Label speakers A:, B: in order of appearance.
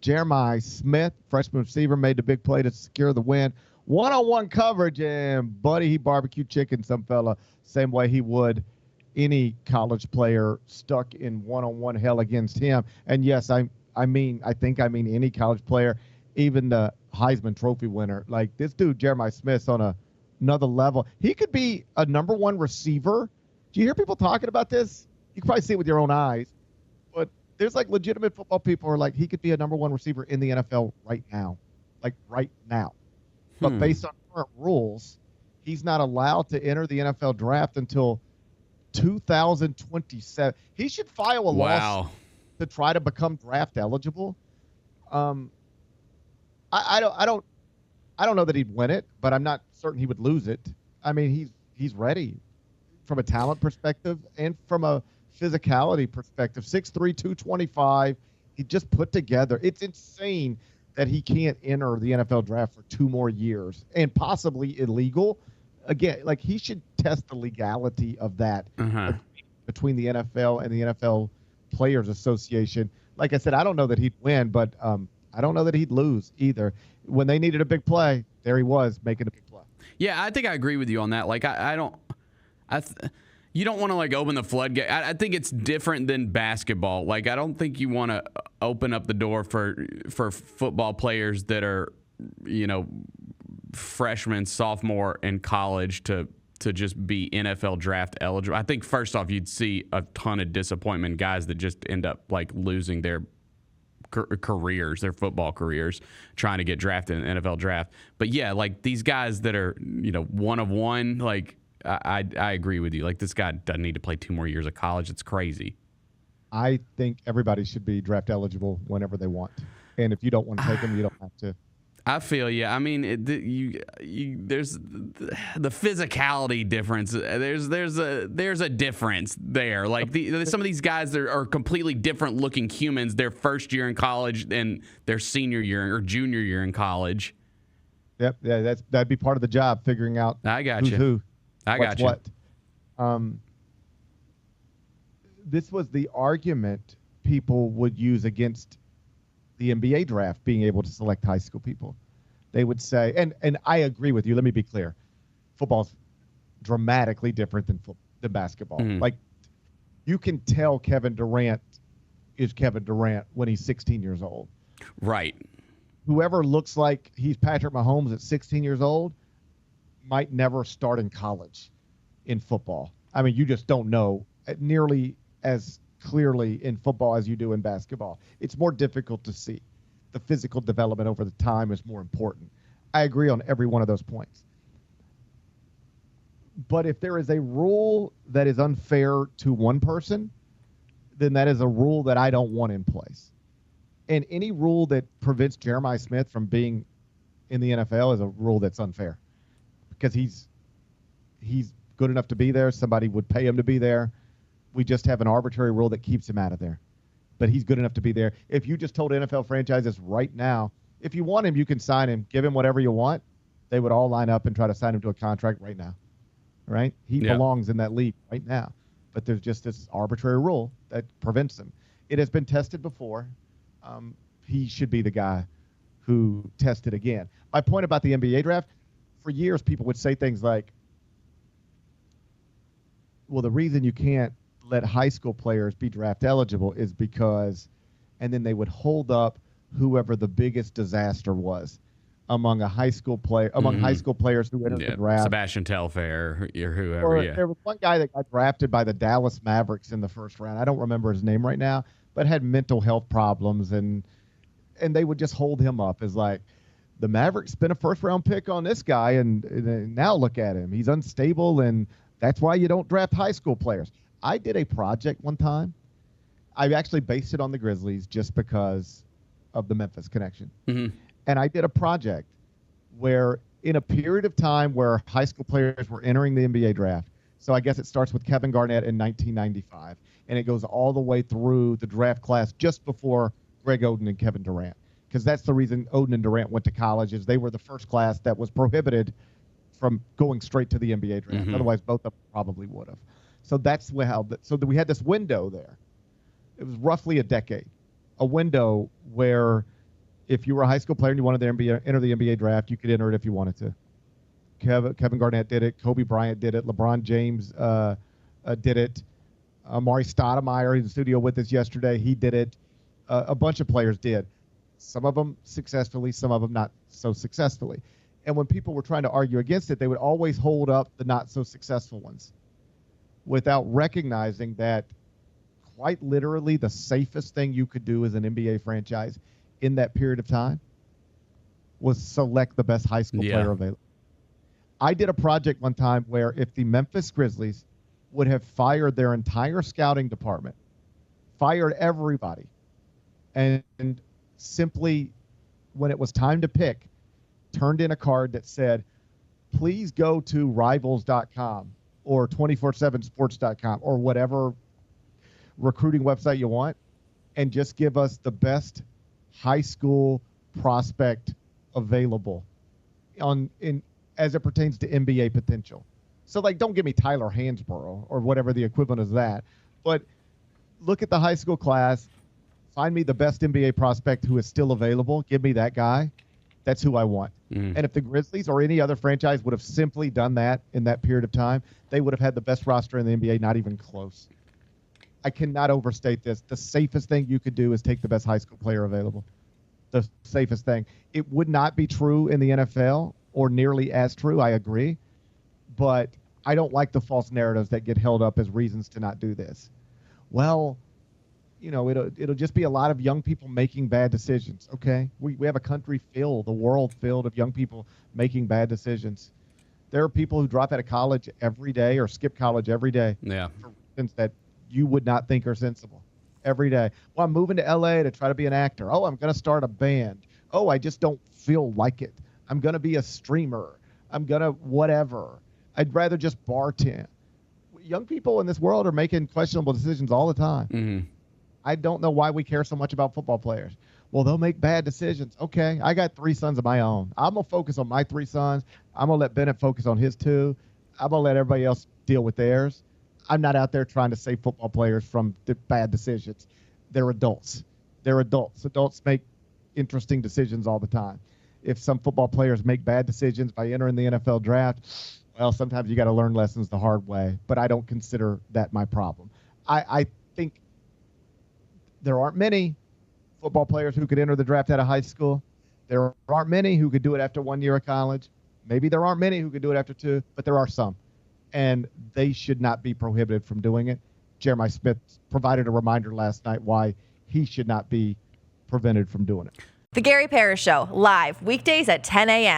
A: Jeremiah Smith, freshman receiver, made the big play to secure the win. One-on-one coverage, and buddy, he barbecued chicken some fella same way he would any college player stuck in one-on-one hell against him. And yes, I mean any college player, even the Heisman Trophy winner. Like, this dude, Jeremiah Smith's on another level. He could be a number one receiver. Do you hear people talking about this? You can probably see it with your own eyes. But there's like legitimate football people who are like, he could be a number one receiver in the NFL right now. Like right now. But based on current rules, he's not allowed to enter the NFL draft until 2027. He should file a lawsuit to try to become draft eligible. I don't know that he'd win it, but I'm not certain he would lose it. I mean, he's ready from a talent perspective and from a physicality perspective. 6'3", 225. He just put together. It's insane that he can't enter the NFL draft for 2 more years and possibly illegal. Again, like, he should test the legality of that between the NFL and the NFL Players Association. Like I said, I don't know that he'd win, but I don't know that he'd lose either. When they needed a big play, there he was making a big play.
B: Yeah, I think I agree with you on that. Like, you don't want to like open the floodgate. I think it's different than basketball. Like, I don't think you want to open up the door for football players that are, freshmen, sophomore in college to just be NFL draft eligible. I think first off, you'd see a ton of disappointment, guys that just end up like losing their careers, their football careers, trying to get drafted in the NFL draft. But yeah, like these guys that are, one of one, like I agree with you. Like, this guy doesn't need to play 2 more years of college. It's crazy.
A: I think everybody should be draft eligible whenever they want. And if you don't want to take them, you don't have to.
B: I feel you. I mean, there's the physicality difference. There's a difference there. Like, some of these guys that are completely different looking humans. Their first year in college and their senior year or junior year in college.
A: Yep. Yeah, that'd be part of the job, figuring out who's who.
B: I got you.
A: What. This was the argument people would use against the NBA draft being able to select high school people. They would say, and I agree with you. Let me be clear. Football's dramatically different than basketball. Mm-hmm. Like, you can tell Kevin Durant is Kevin Durant when he's 16 years old.
B: Right.
A: Whoever looks like he's Patrick Mahomes at 16 years old might never start in college in football. I mean, you just don't know nearly as clearly in football as you do in basketball. It's more difficult to see. The physical development over the time is more important. I agree on every one of those points. But if there is a rule that is unfair to one person, then that is a rule that I don't want in place. And any rule that prevents Jeremiah Smith from being in the NFL is a rule that's unfair. Because he's good enough to be there. Somebody would pay him to be there. We just have an arbitrary rule that keeps him out of there. But he's good enough to be there. If you just told NFL franchises right now, if you want him, you can sign him. Give him whatever you want. They would all line up and try to sign him to a contract right now. Right? He belongs in that league right now. But there's just this arbitrary rule that prevents him. It has been tested before. He should be the guy who tested again. My point about the NBA draft, for years, people would say things like, well, the reason you can't let high school players be draft eligible is because, and then they would hold up whoever the biggest disaster was among high school players who entered the draft.
B: Sebastian Telfair or whoever.
A: There was one guy that got drafted by the Dallas Mavericks in the first round. I don't remember his name right now, but had mental health problems, and they would just hold him up as like, the Mavericks spent a first-round pick on this guy, and now look at him. He's unstable, and that's why you don't draft high school players. I did a project one time. I actually based it on the Grizzlies just because of the Memphis connection. Mm-hmm. And I did a project where in a period of time where high school players were entering the NBA draft, so I guess it starts with Kevin Garnett in 1995, and it goes all the way through the draft class just before Greg Oden and Kevin Durant. Because that's the reason Oden and Durant went to college, is they were the first class that was prohibited from going straight to the NBA draft. Mm-hmm. Otherwise, both of them probably would have. So that's so we had this window there. It was roughly a decade, a window where If you were a high school player and you wanted to enter the NBA draft, you could enter it if you wanted to. Kevin Garnett did it. Kobe Bryant did it. LeBron James did it. Amari Stoudemire, in the studio with us yesterday, he did it. A bunch of players did. Some of them successfully, some of them not so successfully. And when people were trying to argue against it, they would always hold up the not so successful ones without recognizing that quite literally the safest thing you could do as an NBA franchise in that period of time was select the best high school player available. I did a project one time where if the Memphis Grizzlies would have fired their entire scouting department, fired everybody, and simply, when it was time to pick, turned in a card that said, please go to rivals.com or 247sports.com or whatever recruiting website you want, and just give us the best high school prospect available as it pertains to NBA potential. So, like, don't give me Tyler Hansborough or whatever the equivalent is that, but look at the high school class, find me the best NBA prospect who is still available, give me that guy. That's who I want. And if the Grizzlies or any other franchise would have simply done that in that period of time, they would have had the best roster in the NBA, not even close. I cannot overstate this. The safest thing you could do is take the best high school player available. The safest thing. It would not be true in the NFL or nearly as true, I agree. But I don't like the false narratives that get held up as reasons to not do this. Well, it'll just be a lot of young people making bad decisions. Okay, we have a country filled, the world filled of young people making bad decisions. There are people who drop out of college every day or skip college every day for reasons that you would not think are sensible. Every day. Well, I'm moving to LA to try to be an actor. Oh, I'm going to start a band. Oh, I just don't feel like it. I'm going to be a streamer. I'm going to whatever. I'd rather just bartend. Young people in this world are making questionable decisions all the time.
B: Mm-hmm.
A: I don't know why we care so much about football players. Well, they'll make bad decisions. Okay, I got 3 sons of my own. I'm going to focus on my 3 sons. I'm going to let Bennett focus on his 2. I'm going to let everybody else deal with theirs. I'm not out there trying to save football players from the bad decisions. They're adults. Adults make interesting decisions all the time. If some football players make bad decisions by entering the NFL draft, well, sometimes you got to learn lessons the hard way, but I don't consider that my problem. I think there aren't many football players who could enter the draft out of high school. There aren't many who could do it after 1 year of college. Maybe there aren't many who could do it after 2, but there are some. And they should not be prohibited from doing it. Jeremiah Smith provided a reminder last night why he should not be prevented from doing it.
C: The Gary Parrish Show, live weekdays at 10 a.m.